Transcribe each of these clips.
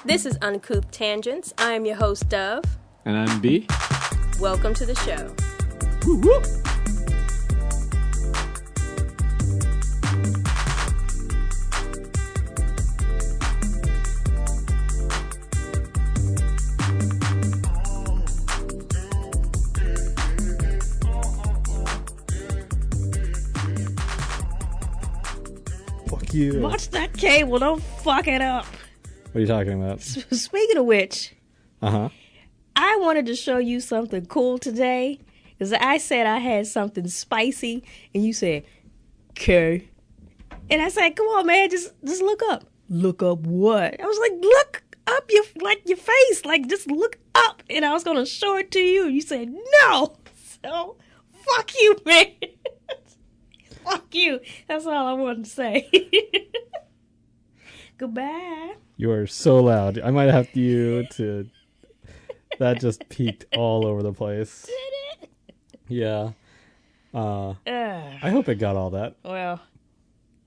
This is Uncouth Tangents. I am your host, Dove. And I'm B. Welcome to the show. Woo woo! Fuck you. Watch that cable, don't fuck it up. What are you talking about? Speaking of which, Uh-huh. I wanted to show you something cool today. Because I said I had something spicy, and you said, okay. And I said, come on, man, just look up. Look up what? I was like, look up your face. Like, just look up. And I was going to show it to you. You said, no. So, fuck you, man. Fuck you. That's all I wanted to say. Goodbye. You are so loud. I might have you to... That just peaked all over the place. Did it? Yeah. I hope it got all that. Well,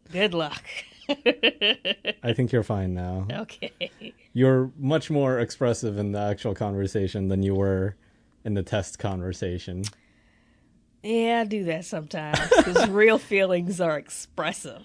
good luck. I think you're fine now. Okay. You're much more expressive in the actual conversation than you were in the test conversation. Yeah, I do that sometimes because real feelings are expressive.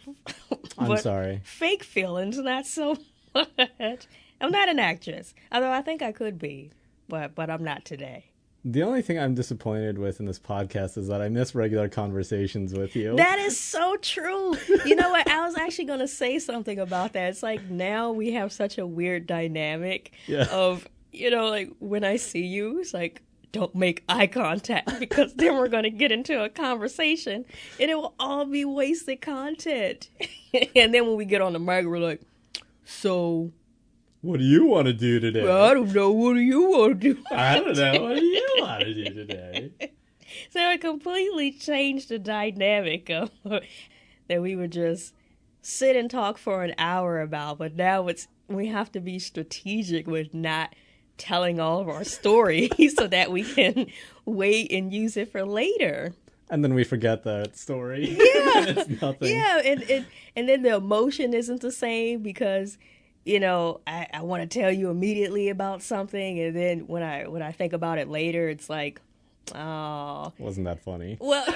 I'm sorry. Fake feelings, not so much. I'm not an actress, although I think I could be, but I'm not today. The only thing I'm disappointed with in this podcast is that I miss regular conversations with you. That is so true. You know what? I was actually going to say something about that. It's like now we have such a weird dynamic of, like when I see you, it's like, don't make eye contact because then we're going to get into a conversation and it will all be wasted content. And then when we get on the mic, we're like, so... What do you want to do today? Well, I don't know. What do you want to do? I don't know. What do you want to do today? So it completely changed the dynamic of that we would just sit and talk for an hour about. But now we have to be strategic with not telling all of our stories so that we can wait and use it for later. And then we forget that story. Yeah. It's nothing. Yeah, and then the emotion isn't the same because... I want to tell you immediately about something, and then when I think about it later, it's like, oh, wasn't that funny? Well,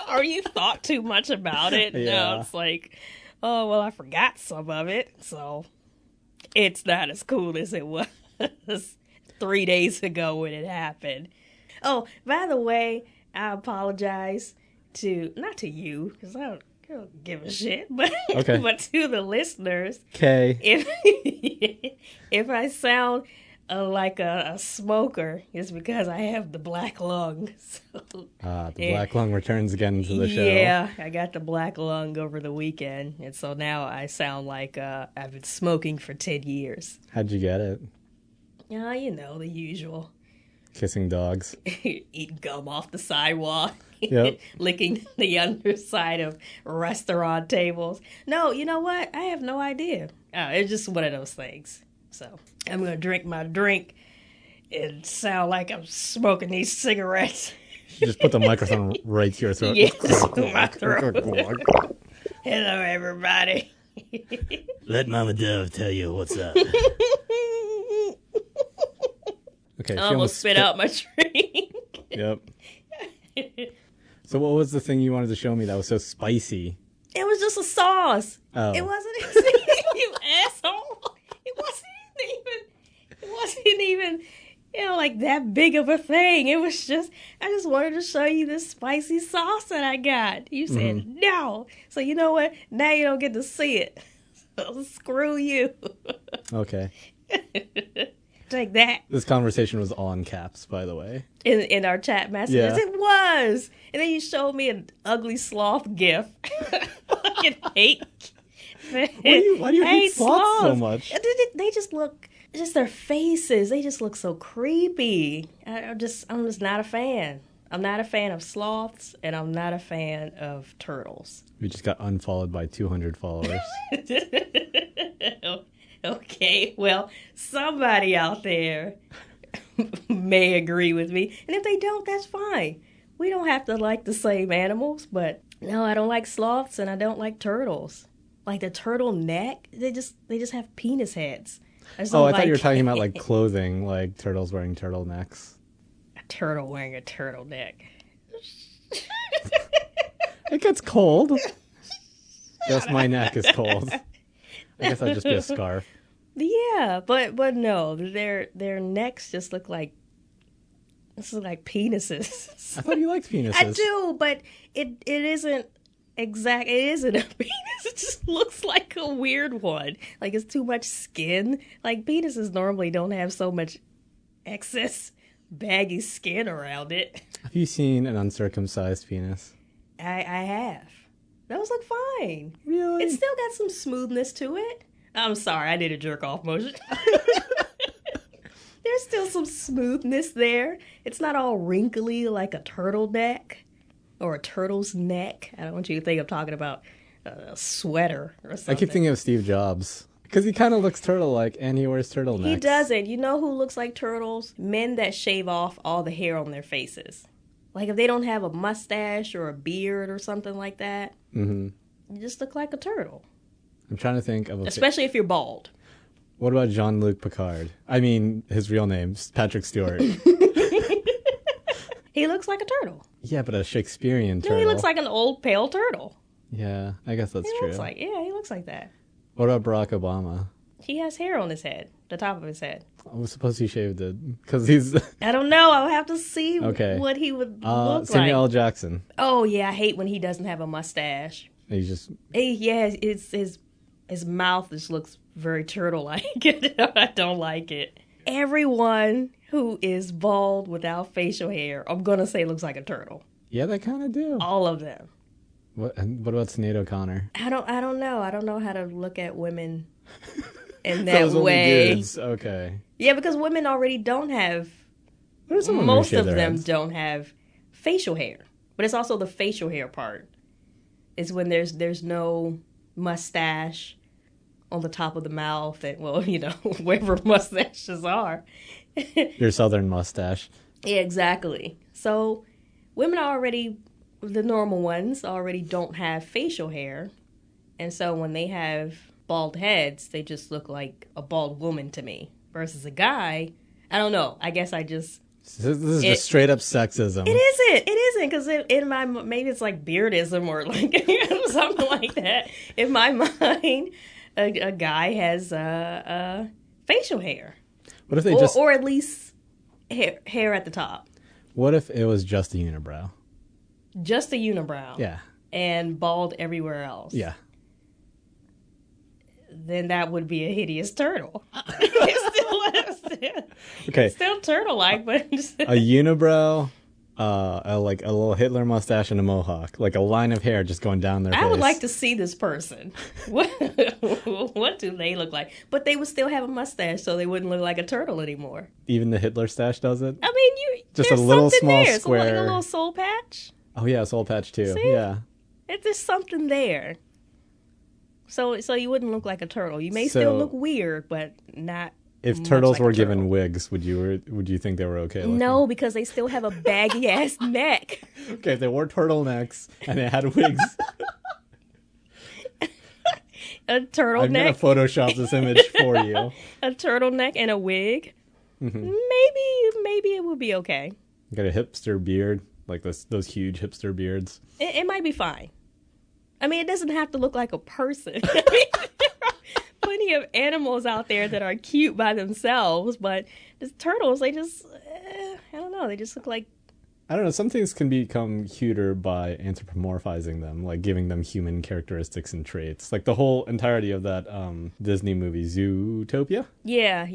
or you thought too much about it. Yeah. No, it's like, oh, well, I forgot some of it, so it's not as cool as it was 3 days ago when it happened. Oh, by the way, I apologize not to you, because I don't give a shit, but okay. But to the listeners, okay, if I sound like a smoker, it's because I have the black lung. So, the black lung returns again to the show. Yeah, I got the black lung over the weekend, and so now I sound like I've been smoking for 10 years. How'd you get it? The usual. Kissing dogs. Eating gum off the sidewalk. Yep. Licking the underside of restaurant tables. No, you know what? I have no idea. It's just one of those things. So I'm going to drink my drink and sound like I'm smoking these cigarettes. You just put the microphone right to your throat. Yes, my throat. Hello, everybody. Let Mama Dove tell you what's up. Okay, I almost spit out my drink. Yep. So what was the thing you wanted to show me that was so spicy? It was just a sauce. Oh. It wasn't you asshole. It wasn't even like that big of a thing. It was just I just wanted to show you this spicy sauce that I got. You said no. So you know what? Now you don't get to see it. So screw you. Okay. Take that. This conversation was all in caps, by the way. In our chat messages. Yeah. It was. And then you showed me an ugly sloth gif. Fucking hate. Why do you hate sloths so much? They just look, just their faces, they just look so creepy. I'm just not a fan. I'm not a fan of sloths, and I'm not a fan of turtles. We just got unfollowed by 200 followers. Okay, well, somebody out there may agree with me. And if they don't, that's fine. We don't have to like the same animals, but no, I don't like sloths and I don't like turtles. Like the turtle neck, they just have penis heads. Oh, I thought you were talking about like clothing, like turtles wearing turtlenecks. a turtle wearing a turtleneck. It gets cold. Just my neck is cold. I guess I'd just be a scarf. Yeah, but no, their necks just look like penises. I thought you liked penises. I do, but it isn't exact. It isn't a penis. It just looks like a weird one. Like it's too much skin. Like penises normally don't have so much excess baggy skin around it. Have you seen an uncircumcised penis? I have. Those look fine. Really? It's still got some smoothness to it. I'm sorry, I did a jerk off motion. There's still some smoothness there. It's not all wrinkly like a turtleneck or a turtle's neck. I don't want you to think I'm talking about a sweater or something. I keep thinking of Steve Jobs. Because he kind of looks turtle-like and he wears turtlenecks. He doesn't. You know who looks like turtles? Men that shave off all the hair on their faces. Like if they don't have a mustache or a beard or something like that, you just look like a turtle. I'm trying to think of especially if you're bald. What about Jean-Luc Picard? I mean, his real name's Patrick Stewart. He looks like a turtle. Yeah, but a Shakespearean turtle. No, he looks like an old pale turtle. Yeah, I guess that's true. He looks like that. What about Barack Obama? He has hair on his head, the top of his head. I was supposed he shaved it because he's. I don't know. I'll have to see what he would look like. Samuel L. Jackson. Oh yeah, I hate when he doesn't have a mustache. He's just. His mouth just looks very turtle-like. I don't like it. Everyone who is bald without facial hair, I'm gonna say looks like a turtle. Yeah, they kind of do. All of them. What about Sinead O'Connor? I don't know. I don't know how to look at women in So that it was way. only dudes. Okay. Yeah, because women already don't have. Most of them don't have facial hair, but it's also the facial hair part. Is when there's no mustache on the top of the mouth, and wherever mustaches are. Your southern mustache. Yeah, exactly. So women are already, the normal ones already don't have facial hair, and so when they have bald heads, they just look like a bald woman to me. Versus a guy, I don't know. I guess I just. This is just straight up sexism. It isn't, because in my, maybe it's like beardism or like something like that. In my mind, a guy has facial hair. What if they or at least hair at the top. What if it was just a unibrow? Just a unibrow. Yeah. And bald everywhere else. Yeah. Then that would be a hideous turtle. Okay. Still turtle-like, but just a unibrow, like a little Hitler mustache and a mohawk, like a line of hair just going down their face. I would like to see this person. What do they look like? But they would still have a mustache, so they wouldn't look like a turtle anymore. Even the Hitler stash does it? I mean, just a little small there. square. It's like a little soul patch. Oh yeah, soul patch too. See? Yeah. There's something there. So you wouldn't look like a turtle. You may still look weird, but not. If turtles were given wigs, would you think they were okay looking? No, because they still have a baggy ass neck. Okay, if they wore turtlenecks and they had wigs. A turtleneck. I'm gonna Photoshop this image for you. A turtleneck and a wig. Mm-hmm. Maybe it would be okay. Got a hipster beard, like those huge hipster beards. It might be fine. I mean, it doesn't have to look like a person. I mean, there are plenty of animals out there that are cute by themselves, but the turtles, they just, I don't know, they just look like. I don't know, some things can become cuter by anthropomorphizing them, like giving them human characteristics and traits. Like the whole entirety of that Disney movie, Zootopia? Yeah,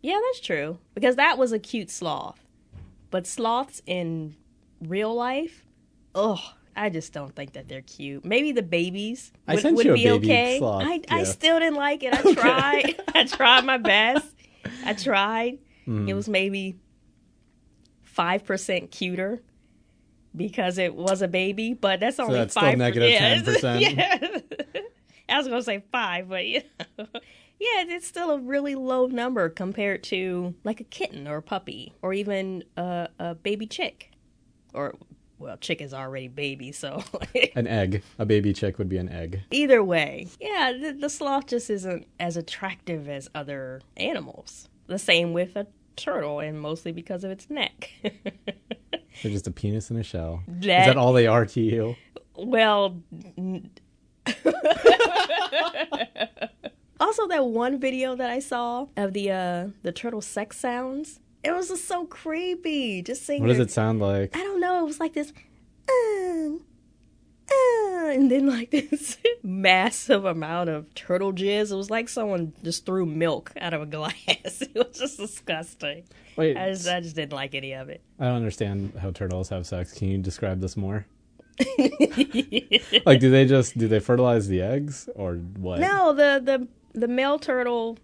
that's true. Because that was a cute sloth. But sloths in real life, I just don't think that they're cute. Maybe the babies would you a be baby okay. sloth. I still didn't like it. I tried. I tried my best. I tried. It was maybe 5% cuter because it was a baby, but that's only 5%. Still negative 10%. Yeah. I was going to say 5, but yeah, it's still a really low number compared to like a kitten or a puppy or even a baby chick or well, chickens are already babies, so An egg. A baby chick would be an egg. either way. Yeah, the sloth just isn't as attractive as other animals. The same with a turtle, and mostly because of its neck. They're just a penis in a shell. Is That- that all they are to you? Well, also that one video that I saw of the turtle sex sounds, it was just so creepy. Just seeing What does it sound like? I don't know. It was like this, and then like this massive amount of turtle jizz. It was like someone just threw milk out of a glass. It was just disgusting. Wait, I just didn't like any of it. I don't understand how turtles have sex. Can you describe this more? Like, do they fertilize the eggs or what? No, the male turtle,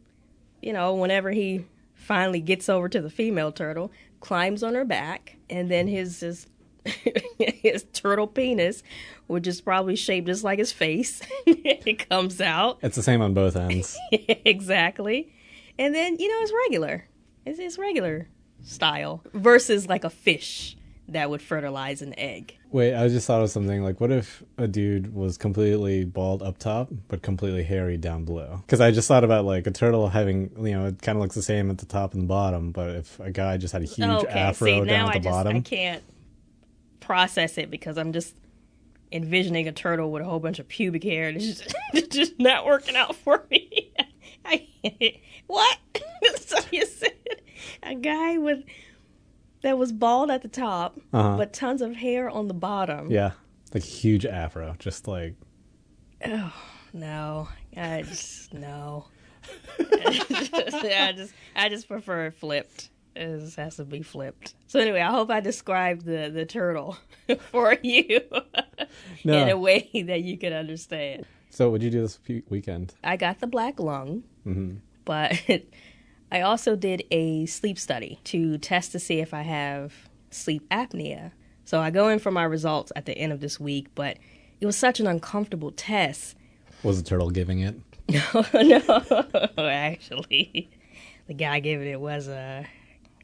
whenever he finally gets over to the female turtle, climbs on her back, and then his his turtle penis, which is probably shaped just like his face, it comes out. It's the same on both ends. Exactly. And then, it's regular. It's regular style versus like a fish that would fertilize an egg. Wait, I just thought of something. Like, what if a dude was completely bald up top, but completely hairy down below? Because I just thought about, like, a turtle having, it kind of looks the same at the top and the bottom, but if a guy just had a huge afro down at the bottom. I can't process it because I'm just envisioning a turtle with a whole bunch of pubic hair, and it's just not working out for me. What? So you said a guy that was bald at the top, but tons of hair on the bottom. Yeah, like a huge afro, just like. Oh no! No. I just prefer it flipped. It just has to be flipped. So anyway, I hope I described the turtle for you in a way that you can understand. So what'd you do this weekend? I got the black lung, but I also did a sleep study to test to see if I have sleep apnea. So I go in for my results at the end of this week, but it was such an uncomfortable test. Was the turtle giving it? No, actually, the guy giving it was a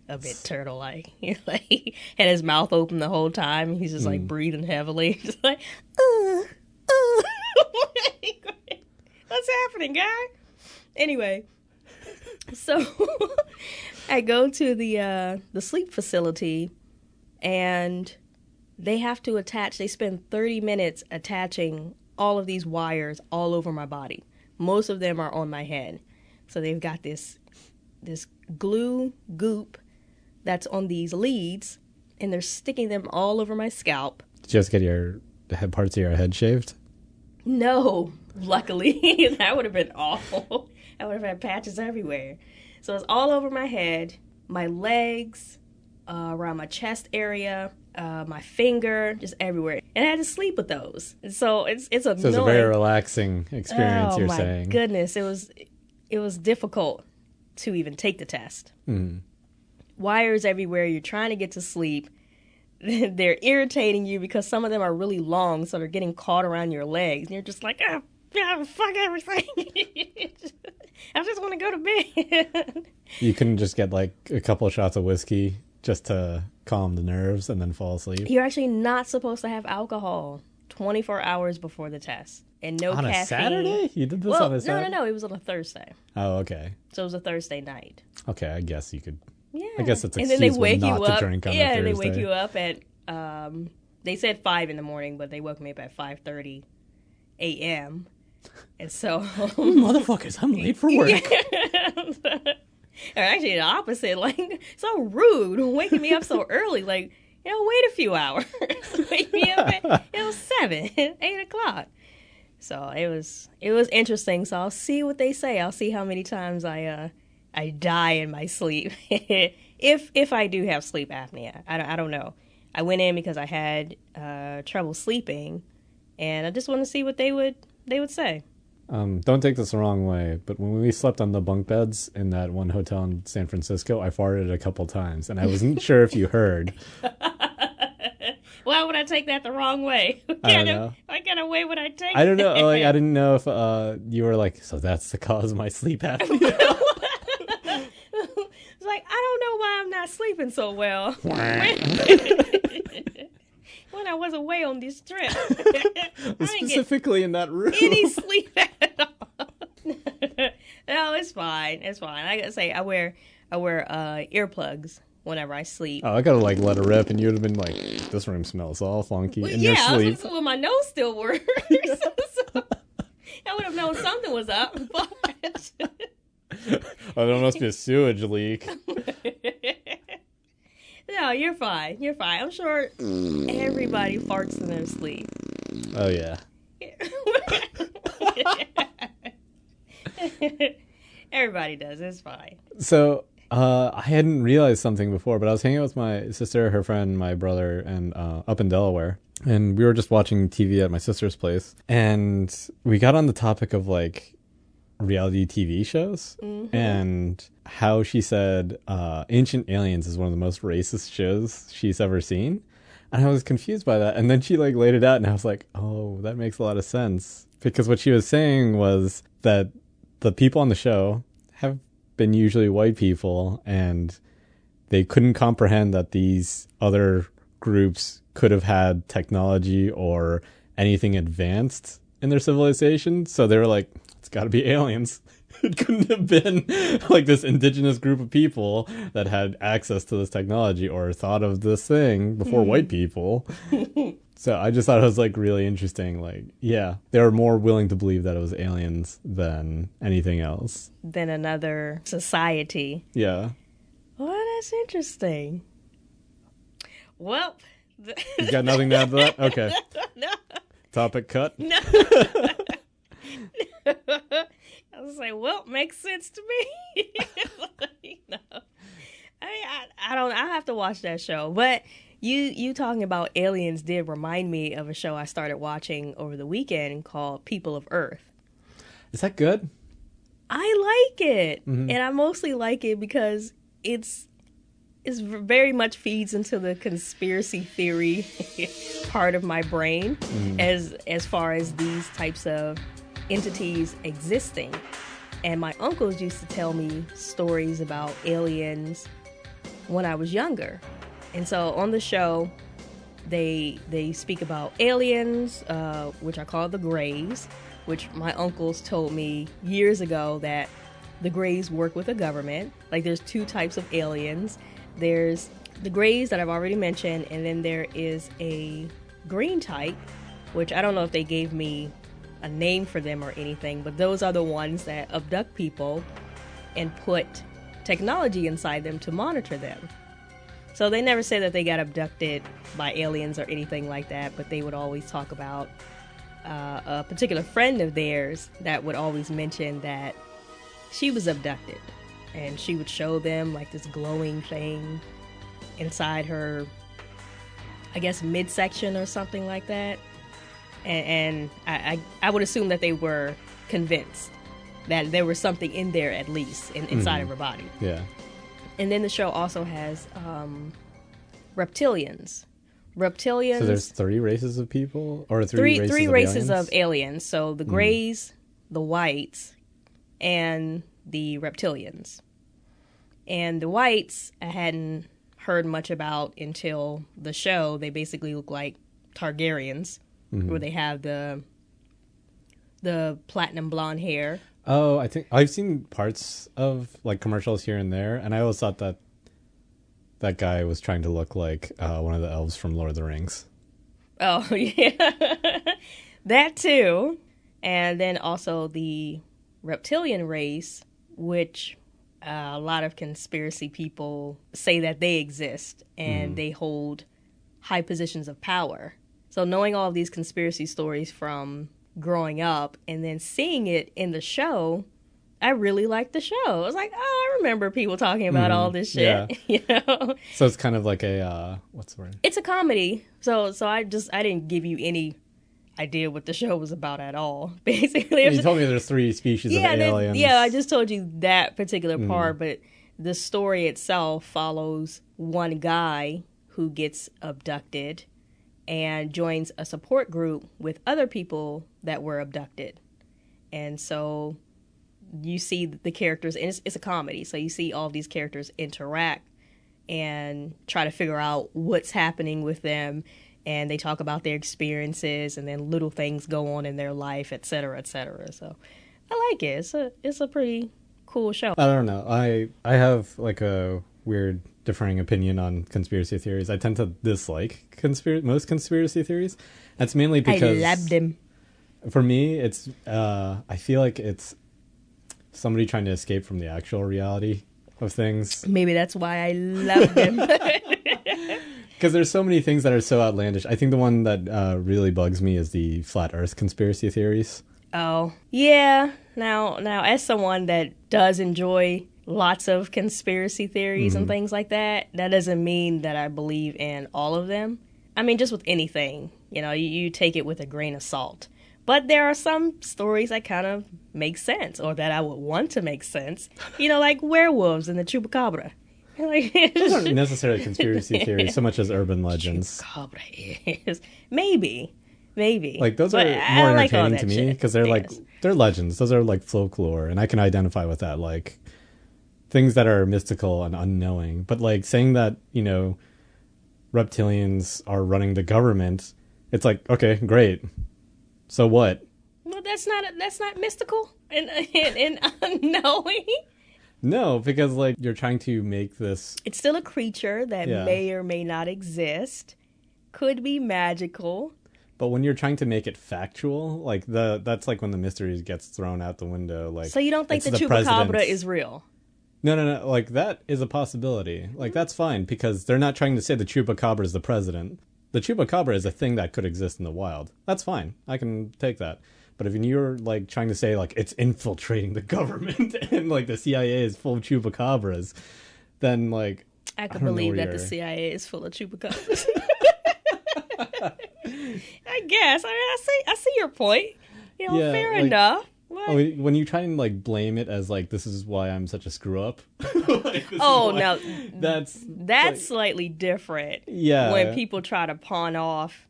bit turtle-like. Like, he had his mouth open the whole time. He's just like breathing heavily, just like, what's happening, guy? Anyway, so I go to the sleep facility, and they have to attach. They spend 30 minutes attaching all of these wires all over my body. Most of them are on my head. So they've got this glue goop that's on these leads, and they're sticking them all over my scalp. Did you just get your parts of your head shaved? No, luckily. That would have been awful. I would have had patches everywhere. So it's all over my head, my legs, around my chest area, my finger, just everywhere. And I had to sleep with those. And so it's annoying. So it's a very relaxing experience, you're saying. Oh my goodness, it was difficult to even take the test. Wires everywhere, you're trying to get to sleep. They're irritating you because some of them are really long, so they're getting caught around your legs. And you're just like, fuck everything. I just want to go to bed. You couldn't just get like a couple of shots of whiskey just to calm the nerves and then fall asleep? You're actually not supposed to have alcohol 24 hours before the test. And no on caffeine. A Saturday? You did this on a Saturday? No. It was on a Thursday. Oh, okay. So it was a Thursday night. Okay, I guess you could. Yeah. I guess it's and then they wake not you to up. drink on a Yeah, Thursday. and they wake you up at, they said 5 in the morning, but they woke me up at 5:30 a.m. And so. Motherfuckers, I'm late for work. Or actually the opposite, like, so rude, waking me up so early, like, wait a few hours. Wake me up at, 7, 8 o'clock. So it was interesting. So I'll see what they say. I'll see how many times I die in my sleep. if I do have sleep apnea. I don't know. I went in because I had trouble sleeping, and I just want to see what they would say. Don't take this the wrong way, but when we slept on the bunk beds in that one hotel in San Francisco, I farted a couple times, and I wasn't sure if you heard. Why would I take that the wrong way? What kind of way would I take it? I don't know. Like, I didn't know if you were like, so that's the cause of my sleep apnea. It's like, I don't know why I'm not sleeping so well. When when I was away on this trip. I didn't Specifically in that room. get any sleep at all. No, it's fine. It's fine. I gotta say, I wear earplugs whenever I sleep. Oh, I gotta like let it rip, and you would have been like, "This room smells all funky," in your sleep. Well, my nose still works. So I would have known something was up. But Oh, there must be a sewage leak. no, you're fine. You're fine. I'm sure everybody farts in their sleep. Oh yeah. Everybody does. It's fine. So I hadn't realized something before, but I was hanging out with my sister, her friend, my brother, and up in Delaware, and we were just watching TV at my sister's place, and we got on the topic of like reality TV shows, and how she said Ancient Aliens is one of the most racist shows she's ever seen. And I was confused by that. And then she like laid it out, and I was like, oh, that makes a lot of sense. Because what she was saying was that the people on the show have been usually white people, and they couldn't comprehend that these other groups could have had technology or anything advanced in their civilization. So they were like, it's got to be aliens. It couldn't have been like this indigenous group of people that had access to this technology or thought of this thing before white people. So I just thought it was like really interesting. Like, yeah, they were more willing to believe that it was aliens than anything else. Than another society. Yeah. Well, that's interesting. Well, You got nothing to add to that? Okay. no. Topic cut? No. I was like, well, makes sense to me. No. I don't. I have to watch that show. But you talking about aliens did remind me of a show I started watching over the weekend called People of Earth. Is that good? I like it, and I mostly like it because it's very much feeds into the conspiracy theory part of my brain, as far as these types of entities existing. And my uncles used to tell me stories about aliens when I was younger. And so on the show, they speak about aliens, which are called the Greys, which my uncles told me years ago that the Greys work with the government. Like, there's two types of aliens. There's the Greys that I've already mentioned, and then there is a green type, which I don't know if they gave me a name for them or anything, but those are the ones that abduct people and put technology inside them to monitor them. So they never say that they got abducted by aliens or anything like that, but they would always talk about a particular friend of theirs that would always mention that she was abducted, and she would show them like this glowing thing inside her, I guess, midsection or something like that. And I would assume that they were convinced that there was something in there, at least inside of her body. Yeah. And then the show also has reptilians. Reptilians. So there's 3 races of people, or three races of of aliens. So the Greys, the Whites, and the reptilians. And the Whites I hadn't heard much about until the show. They basically look like Targaryens, where they have the platinum blonde hair. Oh, I think I've seen parts of like commercials here and there, and I always thought that that guy was trying to look like one of the elves from Lord of the Rings. Oh, yeah. That too. And then also the reptilian race, which a lot of conspiracy people say that they exist and they hold high positions of power. So knowing all of these conspiracy stories from growing up and then seeing it in the show, I really liked the show. I was like, oh, I remember people talking about all this shit. Yeah. You know? So it's kind of like a what's the word? It's a comedy. So I didn't give you any idea what the show was about at all. Basically, You told me there's 3 species of aliens. I just told you that particular part, but the story itself follows one guy who gets abducted and joins a support group with other people that were abducted. And so you see the characters, and it's a comedy, so you see all these characters interact and try to figure out what's happening with them. and they talk about their experiences, and then little things go on in their life, et cetera, et cetera. So I like it. It's a pretty cool show. I don't know. I have like a weird differing opinion on conspiracy theories. I tend to dislike most conspiracy theories. That's mainly because I love them. For me, it's I feel like it's somebody trying to escape from the actual reality of things. Maybe that's why I love them. Because there's so many things that are so outlandish. I think the one that really bugs me is the flat Earth conspiracy theories. Oh, yeah. Now, as someone that does enjoy lots of conspiracy theories and things like that, that doesn't mean that I believe in all of them. I mean, just with anything, you take it with a grain of salt. But there are some stories that kind of make sense, or that I would want to make sense. Like werewolves and the chupacabra. Those aren't necessarily conspiracy theories so much as urban legends. Chupacabra is maybe. Like those are more entertaining to me because they're legends. Those are like folklore, and I can identify with that. Like things that are mystical and unknowing. But like saying that reptilians are running the government, it's like, okay, great. So what? Well, that's not mystical and unknowing. No, because like you're trying to make this. It's still a creature that may or may not exist. Could be magical. But when you're trying to make it factual, like that's like when the mystery gets thrown out the window. Like, so you don't think the chupacabra is real? No. Like that is a possibility. Like that's fine because they're not trying to say the chupacabra is the president. The chupacabra is a thing that could exist in the wild. That's fine. I can take that. But if you're like trying to say like it's infiltrating the government and like the CIA is full of chupacabras, then like I could believe that the CIA is full of chupacabras. I guess. I see your point. Fair enough. When you try and like blame it as like this is why I'm such a screw up. No, that's like, slightly different. Yeah. When people try to pawn off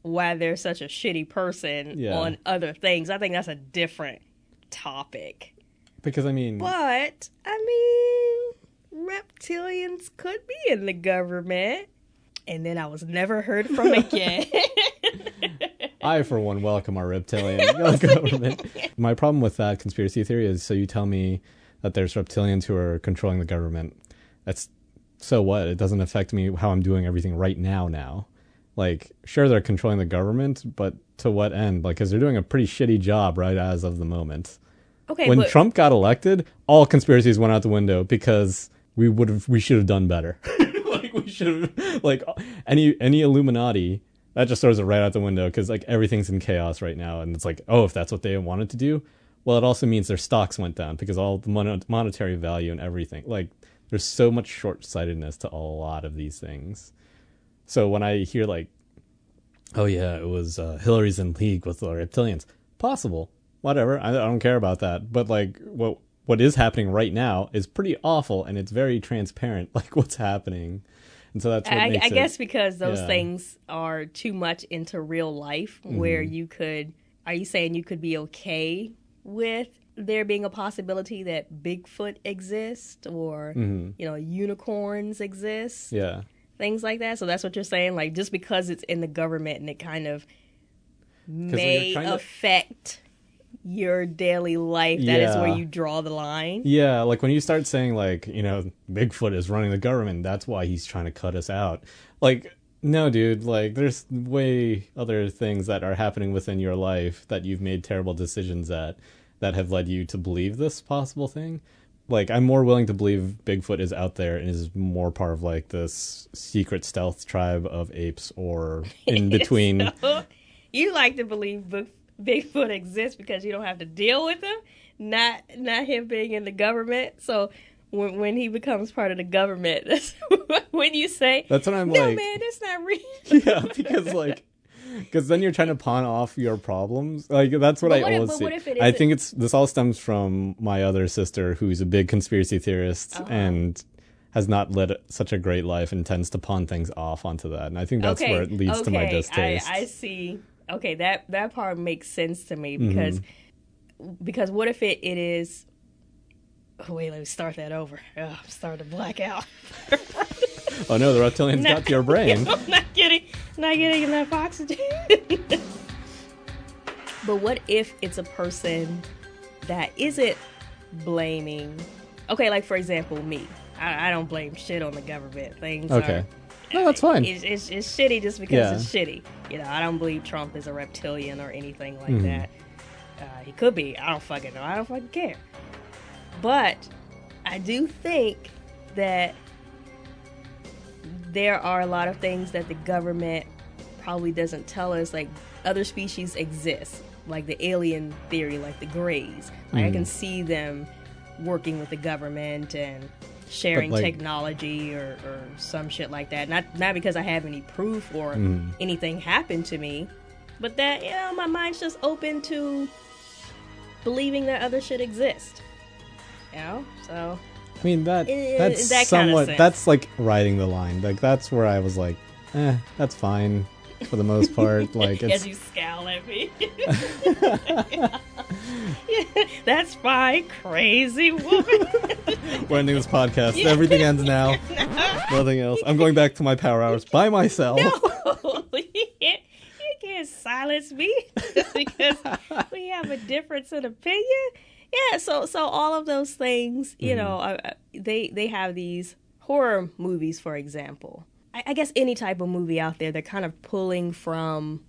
why they're such a shitty person on other things, I think that's a different topic. Because but reptilians could be in the government, and then I was never heard from again. I, for one, welcome our reptilian government. My problem with that conspiracy theory is, so you tell me that there's reptilians who are controlling the government. That's so what? It doesn't affect me how I'm doing everything right now. Like, sure, they're controlling the government, but to what end? Like, because they're doing a pretty shitty job right as of the moment. Okay, when Trump got elected, all conspiracies went out the window because we should have done better. Like, we should have, like, any Illuminati. That just throws it right out the window because like everything's in chaos right now, and it's like, oh, if that's what they wanted to do, well, it also means their stocks went down because all the monetary value and everything. Like, there's so much short-sightedness to a lot of these things. So when I hear like, oh yeah, it was Hillary's in league with the reptilians, possible, whatever. I don't care about that. But like what is happening right now is pretty awful, and it's very transparent, like what's happening. And so that's what makes I guess because those things are too much into real life where are you saying you could be okay with there being a possibility that Bigfoot exists or, unicorns exist? Yeah. Things like that. So that's what you're saying? Like, just because it's in the government and it kind of may affect your daily life, that is where you draw the line. Yeah, like when you start saying like, Bigfoot is running the government, that's why he's trying to cut us out. Like, no, dude, like there's way other things that are happening within your life that you've made terrible decisions that have led you to believe this possible thing. Like, I'm more willing to believe Bigfoot is out there and is more part of like this secret stealth tribe of apes or in between. So, you like to believe Bigfoot exists because you don't have to deal with him, not him being in the government. So when he becomes part of the government, that's when you say, that's what I'm no, like, man, that's not real. Yeah, because then you're trying to pawn off your problems. Like, that's what I always see. I think this all stems from my other sister, who's a big conspiracy theorist and has not led such a great life and tends to pawn things off onto that. And I think that's where it leads to my distaste. I see. Okay, that part makes sense to me because what if it is... Oh, wait, let me start that over. Oh, I'm starting to black out. Oh no, the reptilians got to your brain. I'm not kidding. not getting enough oxygen. But what if it's a person that isn't blaming? Okay, like for example, me. I don't blame shit on the government. Things Okay. are, No, that's fine. It's shitty just because it's shitty. You know, I don't believe Trump is a reptilian or anything like that. He could be. I don't fucking know. I don't fucking care. But I do think that there are a lot of things that the government probably doesn't tell us. Like, other species exist, like the alien theory, like the Greys. Like, I can see them working with the government and sharing technology or some shit like that. Not because I have any proof or anything happened to me, but that, you know, my mind's just open to believing that other shit exists. You know? So I mean, that's that somewhat, kind of that's like riding the line. Like, that's where I was like, that's fine for the most part. Like, it's... As you scowl at me. That's fine, crazy woman. We're ending this podcast. Everything ends now. Nothing else. I'm going back to my power hours by myself. No, you can't silence me just because we have a difference in opinion. Yeah, so all of those things, you know, they have these horror movies, for example. I guess any type of movie out there, they're kind of pulling from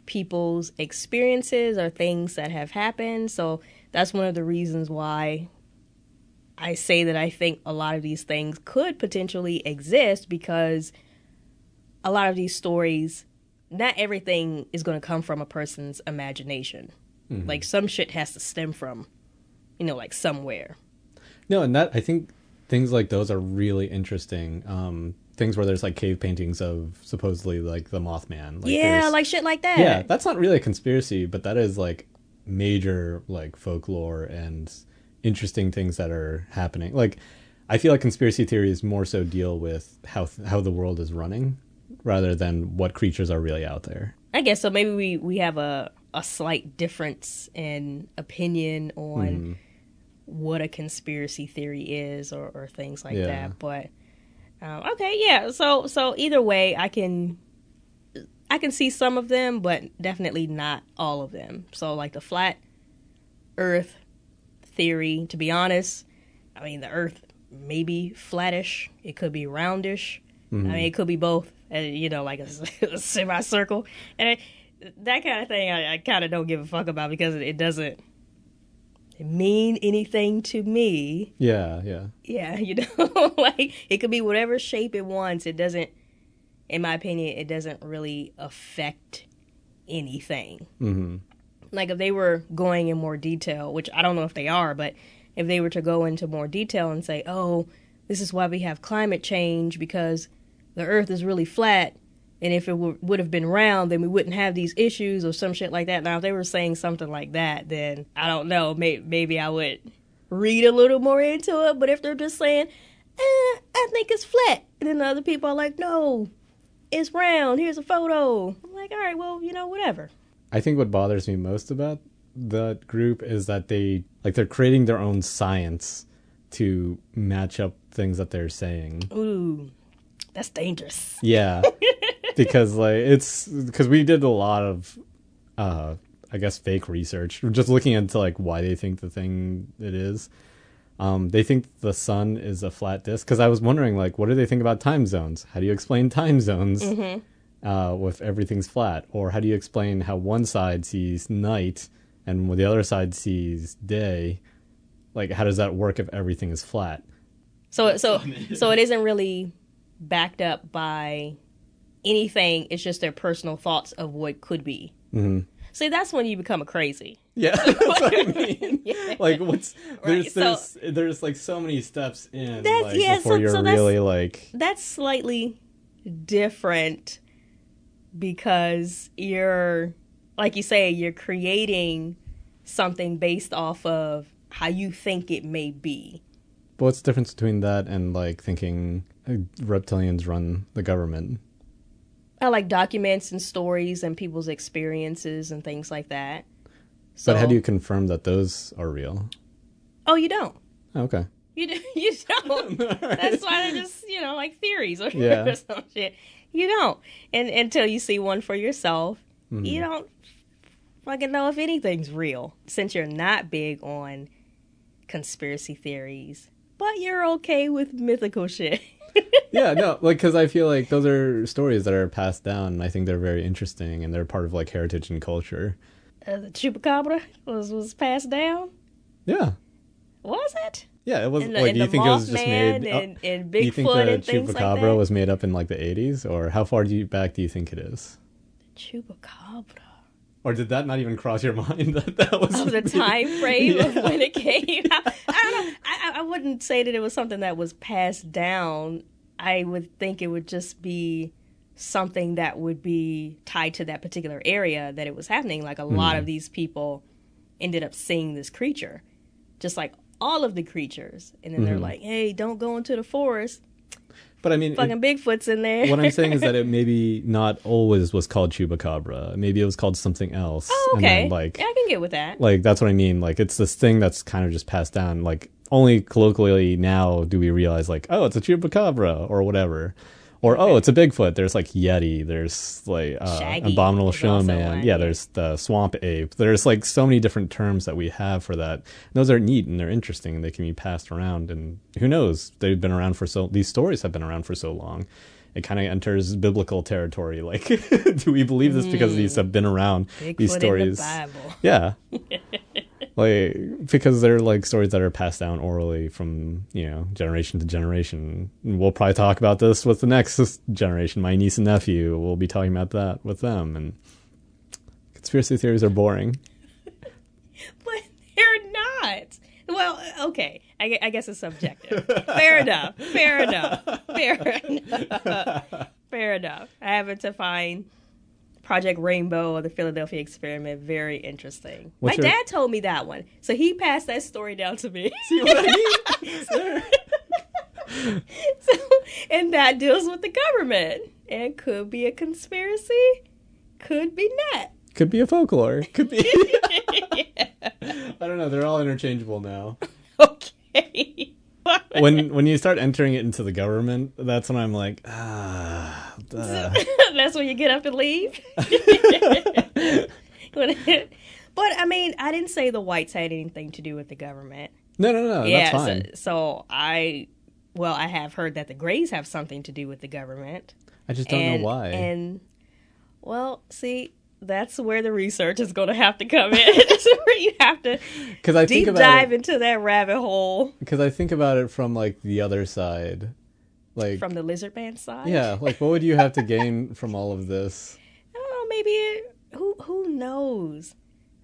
people's experiences or things that have happened. So that's one of the reasons why I say that I think a lot of these things could potentially exist, because a lot of these stories, not everything is going to come from a person's imagination. Like, some shit has to stem from, you know, like somewhere. No, and that, I think things like those are really interesting. Things where there's like cave paintings of supposedly like the Mothman. Like, like shit like that. Yeah, that's not really a conspiracy, but that is like major like folklore and interesting things that are happening. Like, I feel like conspiracy theories more so deal with how the world is running rather than what creatures are really out there. I guess so. Maybe we have a slight difference in opinion on what a conspiracy theory is or things like that. But okay, yeah. So either way, I can see some of them, but definitely not all of them. So like the flat Earth theory, to be honest, I mean, the Earth may be flattish. It could be roundish. I mean, it could be both. You know, like a semicircle, and that kind of thing I kind of don't give a fuck about, because it doesn't mean anything to me. Yeah, you know. Like, it could be whatever shape it wants. It doesn't, in my opinion, it doesn't really affect anything. Like, if they were going in more detail, which I don't know if they are, but if they were to go into more detail and say, oh, this is why we have climate change, because the Earth is really flat, and if it would have been round, then we wouldn't have these issues or some shit like that. Now, if they were saying something like that, then I don't know. Maybe I would read a little more into it. But if they're just saying, I think it's flat, and then the other people are like, no, it's round. Here's a photo. I'm like, all right, well, you know, whatever. I think what bothers me most about that group is that they're creating their own science to match up things that they're saying. Ooh. That's dangerous. Yeah, because we did a lot of, I guess, fake research. We're just looking into like why they think the thing it is. They think the sun is a flat disk. Because I was wondering, like, what do they think about time zones? How do you explain time zones with everything's flat? Or how do you explain how one side sees night and the other side sees day? Like, how does that work if everything is flat? So it isn't really backed up by anything. It's just their personal thoughts of what could be. See, that's when you become a crazy. Yeah, that's what I mean. Like, there's like so many steps in before you're really like. That's slightly different, because you're, like you say, you're creating something based off of how you think it may be. But what's the difference between that and like thinking reptilians run the government? I like documents and stories and people's experiences and things like that. So, but how do you confirm that those are real? Oh, you don't. Okay. You don't. Right. That's why they're just, you know, like theories or some shit. You don't. And until you see one for yourself, Mm-hmm. you don't fucking know if anything's real. Since you're not big on conspiracy theories, but you're okay with mythical shit. Yeah, no, like, because I feel like those are stories that are passed down, and I think they're very interesting, and they're part of, like, heritage and culture. The chupacabra was passed down? Yeah. Was it? Yeah, it was, And like, do you think it was just Mothman made... and do you think Bigfoot the and things like chupacabra that? was made up in, like, the 80s? Or how far back do you think it is? Chupacabra. Or did that not even cross your mind that was... Of the time frame of Yeah. when it came out. I don't know. I wouldn't say that it was something that was passed down. I would think it would just be something that would be tied to that particular area that it was happening. Like a lot of these people ended up seeing this creature, just like all of the creatures. And then they're like, hey, don't go into the forest. But I mean... Fucking Bigfoot's in there. What I'm saying is that it maybe not always was called chupacabra. Maybe it was called something else. Oh, okay. And then, like, yeah, I can get with that. like, that's what I mean. Like, it's this thing that's kind of just passed down. Like, only colloquially now do we realize, like, oh, it's a chupacabra or whatever. Or, oh, it's a Bigfoot. There's, like, Yeti. There's, like, Shaggy Abominable is also Snowman. one, Yeah, yeah. there's the Swamp Ape. There's, like, so many different terms that we have for that. And those are neat and they're interesting and they can be passed around. And who knows? They've been around these stories have been around for so long. It kind of enters biblical territory. Like, do we believe this because these have been around? Bigfoot These stories. in the Bible. Yeah. Like, because they're like stories that are passed down orally from, generation to generation. And we'll probably talk about this with the next generation. My niece and nephew, we'll be talking about that with them. And conspiracy theories are boring. But they're not. Well, okay. I guess it's subjective. Fair enough. Fair enough. Fair enough. I happen to find Project Rainbow or the Philadelphia Experiment very interesting. What's My your- dad told me that one. So he passed that story down to me. See what I mean? And that deals with the government. And could be a conspiracy. Could be not. Could be a folklore. Could be. I don't know. They're all interchangeable now. Okay. When you start entering it into the government, that's when I'm like, That's when you get up and leave. But I mean, I didn't say the whites had anything to do with the government. No, Yeah, that's fine. so I have heard that the Greys have something to do with the government. I just don't know why. And well, see, that's where the research is going to have to come in. That's where you have to deep dive into that rabbit hole. Because I think about it from like the other side, like From the lizard man side. yeah, like what would you have to gain from all of this? I don't know. Maybe who knows?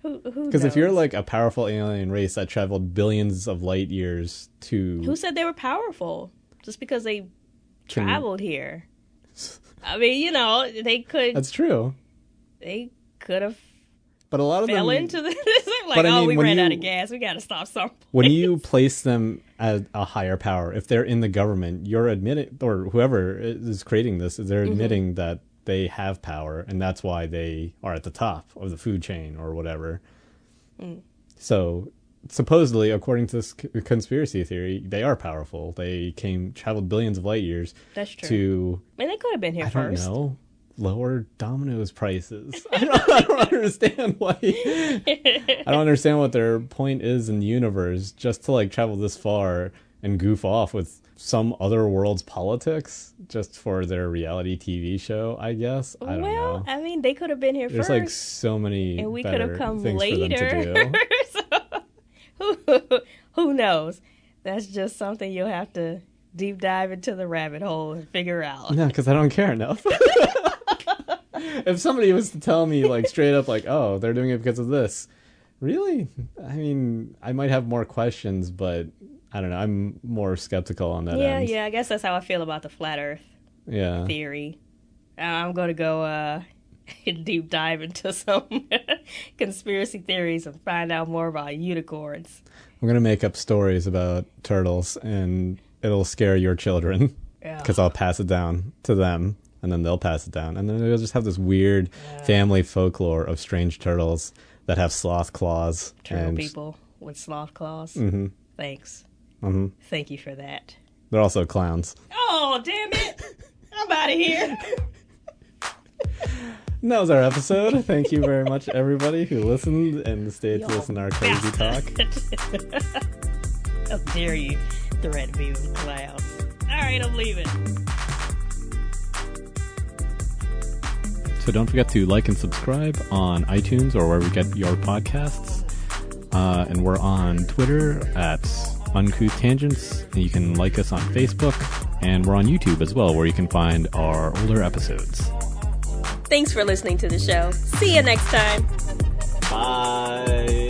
Who Because if you're like a powerful alien race that traveled billions of light years to who said they were powerful just because they traveled here? I mean, they could. That's true. They could have But a lot of fell them into the like, But I oh, mean, we when ran out you- of gas. We got to stop something. when you place them as a higher power, if they're in the government, you're admitting, or whoever is creating this, they're admitting that they have power, and that's why they are at the top of the food chain or whatever. So, supposedly, according to this conspiracy theory, they are powerful. They traveled billions of light years That's true. to, I mean, they could have been here I don't first. know, lower Domino's prices. I don't understand why. I don't understand what their point is in the universe, just to like travel this far and goof off with some other world's politics just for their reality TV show, I guess. I don't know. I mean, they could have been here There's first. like so many and we could better have come things later. for them to do. So, who knows? That's just something you'll have to deep dive into the rabbit hole and figure out. No, because I don't care enough. If somebody was to tell me like straight up like, oh, they're doing it because of this, really? I mean, I might have more questions, but I don't know. I'm more skeptical on that end. Yeah. I guess that's how I feel about the flat Earth Yeah. theory. I'm going to go deep dive into some conspiracy theories and find out more about unicorns. I'm gonna make up stories about turtles, and it'll scare your children Yeah. because I'll pass it down to them, and then they'll pass it down, and then they'll just have this weird family folklore of strange turtles that have sloth claws. Turtle and people with sloth claws. Mhm. Thanks. Mhm. Thank you for that. They're also clowns. Oh, damn it. I'm out of here. And that was our episode. Thank you very much, everybody who listened and stayed to listen to our crazy talk. How dare you threaten me with clouds. Alright, I'm leaving. So don't forget to like and subscribe on iTunes or wherever you get your podcasts. And we're on Twitter at Uncouth Tangents. And you can like us on Facebook. And we're on YouTube as well, where you can find our older episodes. Thanks for listening to the show. See you next time. Bye.